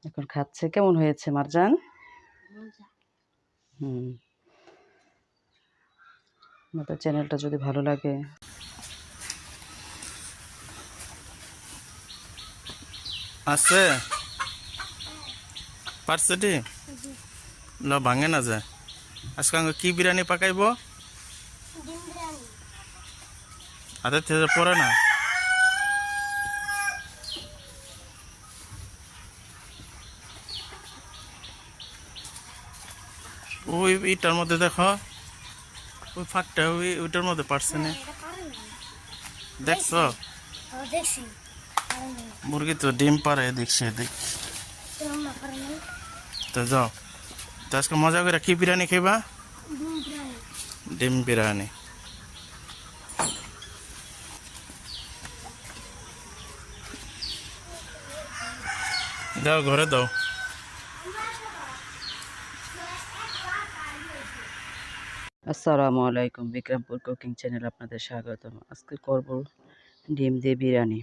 এখন খাচ্ছে। কেমন হয়েছে মারজান? মজা। আমাদের চ্যানেলটা যদি ভালো লাগে আছে পারছেটি ল ভাঙে না যায়। আজকে কি বিরিয়ানি পাকাইব? ডিম বিরিয়ানি। হাতের থেকে পড়ে না। ওই ইটার মধ্যে দেখো, ওই ফাঁকটা ওইটার মধ্যে পারছে না। এটা পারে না। দেখছ দেখছি পারে না। মুরগি তো ডিম পারে, দেখছে দেখ। তোমার মা পারে না। তো যাও, তো আজকে মজা করে কি বিরিয়ানি খাইবা? ডিম বিরিয়ানি। ডিম বিরিয়ানি। দাও ঘরে দাও। আসসালামু আলাইকুম, বিক্রমপুর কুকিং চ্যানেল আপনাদের স্বাগতম। আজকে করব ডিম দিয়ে বিরিয়ানি।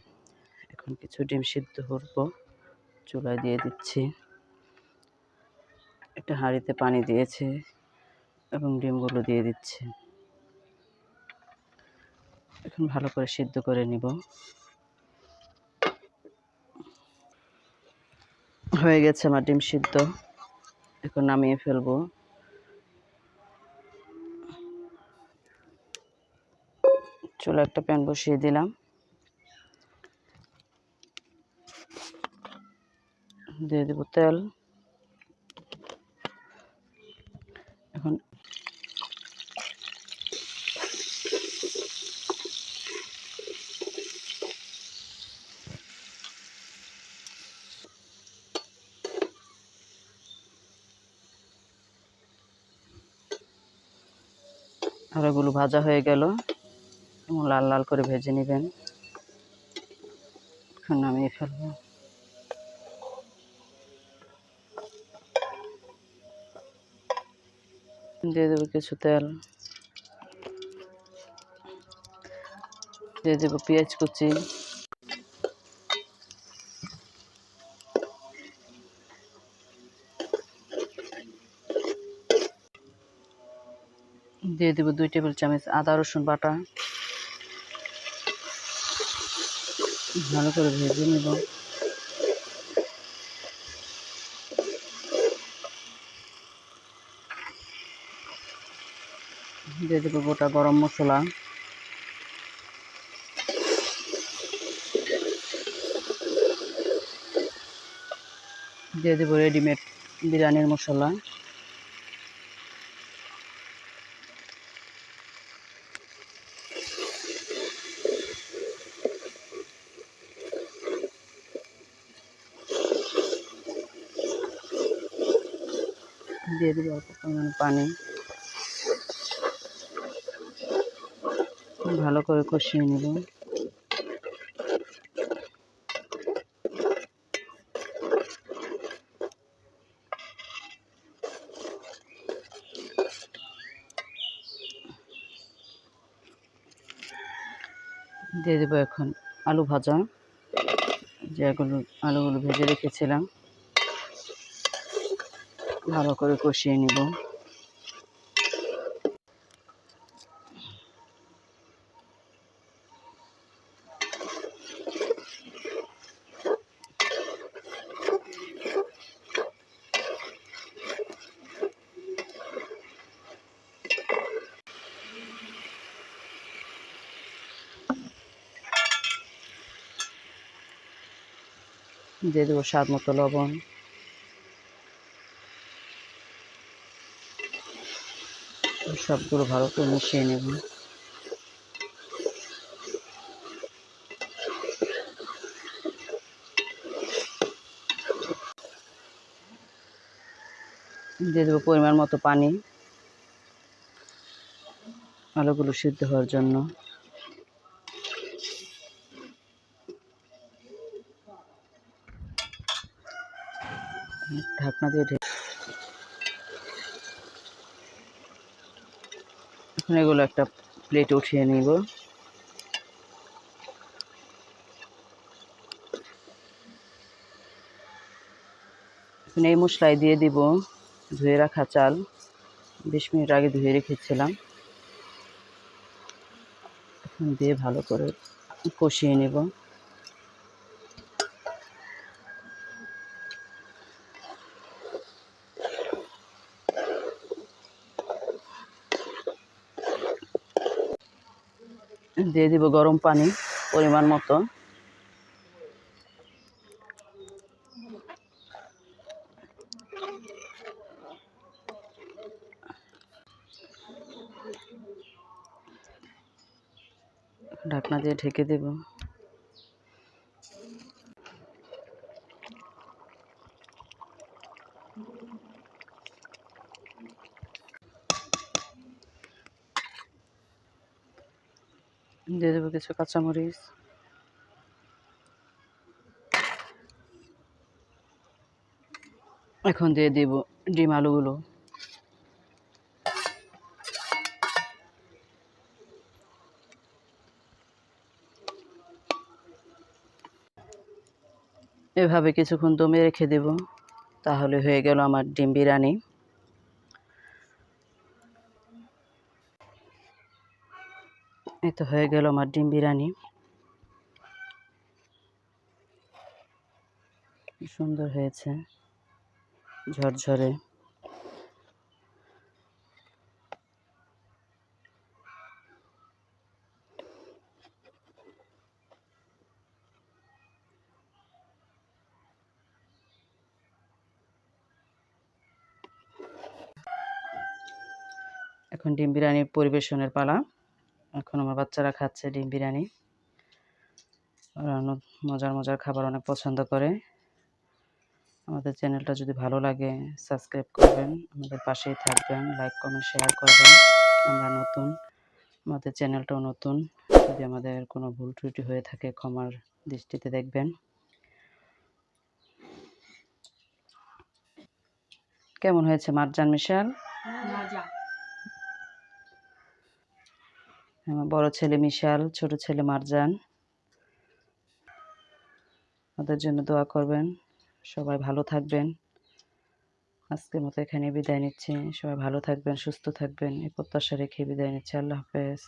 এখন কিছু ডিম সিদ্ধ করব, চুলায় দিয়ে দিচ্ছি। একটা হাঁড়িতে পানি দিয়েছে এবং ডিমগুলো দিয়ে দিচ্ছি। এখন ভালো করে সিদ্ধ করে নিব। হয়ে গেছে আমার ডিম সিদ্ধ, এখন নামিয়ে ফেলবো। চুলা একটা প্যান বসিয়ে দিলাম, দিয়ে দেবো তেল। এখন আলুগুলো ভাজা হয়ে গেল এবং লাল লাল করে ভেজে নেবেন। এখন নামিয়ে ফেলবো। দিয়ে দেবো কিছু তেল, দিয়ে দেবো পেঁয়াজ কুচি, দিয়ে দেবো 2 টেবিল চামচ আদা রসুন বাটা। ভালো করে ভেজে নেব। দিয়ে দেবো গোটা গরম মশলা, দিয়ে দেবো রেডিমেড বিরিয়ানির মশলা, দিয়ে দেবো অল্প পরিমাণে পানি। ভালো করে কষিয়ে নেব। দিয়ে দেবো এখন আলু ভাজা, আলুগুলো ভেজে রেখেছিলাম। ভালো করে কষিয়ে নিব। দিয়ে দেবো স্বাদ মতো লবণ। সবগুলো ভালো করে মিশিয়ে নেব। দিয়ে দেবো পরিমাণ মতো পানি আলুগুলো সিদ্ধ হওয়ার জন্য। ঢাকনা দিয়ে এখন এগুলো একটা প্লেটে উঠিয়ে নিব। এখন এই মশলায় দিয়ে দিব ধুয়ে রাখা চাল, 20 মিনিট আগে ধুয়ে রেখেছিলাম। এখন দিয়ে ভালো করে কষিয়ে নেব। দিয়ে দিব গরম পানি পরিমাণ মতো। ঢাকনা দিয়ে ঢেকে দেব। দিয়ে দেবো কিছু কাঁচামরিচ, এখন দিয়ে দেব ডিম আলুগুলো। এভাবে কিছুক্ষণ দমে রেখে দেব, তাহলে হয়ে গেল আমার ডিম বিরিয়ানি। এই তো হয়ে গেল আমার ডিম বিরিয়ানি, সুন্দর হয়েছে, ঝরঝরে। এখন ডিম বিরিয়ানি পরিবেশনের পালা। এখন আমার বাচ্চারা খাচ্ছে ডিম বিরিয়ানি। ওরা মজার মজার খাবার অনেক পছন্দ করে। আমাদের চ্যানেলটা যদি ভালো লাগে সাবস্ক্রাইব করবেন, আমাদের পাশেই থাকবেন, লাইক কমেন্ট শেয়ার করবেন। আমরা নতুন, আমাদের চ্যানেলটাও নতুন। যদি আমাদের কোনো ভুল ত্রুটি হয়ে থাকে ক্ষমার দৃষ্টিতে দেখবেন। কেমন হয়েছে মারজান মিশাল? আমার বড় ছেলে মিশাল, ছোট ছেলে মারজান। ওদের জন্য দোয়া করবেন। সবাই ভালো থাকবেন। আজকের মতো এখানে বিদায় নিচ্ছি। সবাই ভালো থাকবেন, সুস্থ থাকবেন, এই প্রত্যাশা রেখে বিদায় নিচ্ছি। আল্লাহ হাফেজ।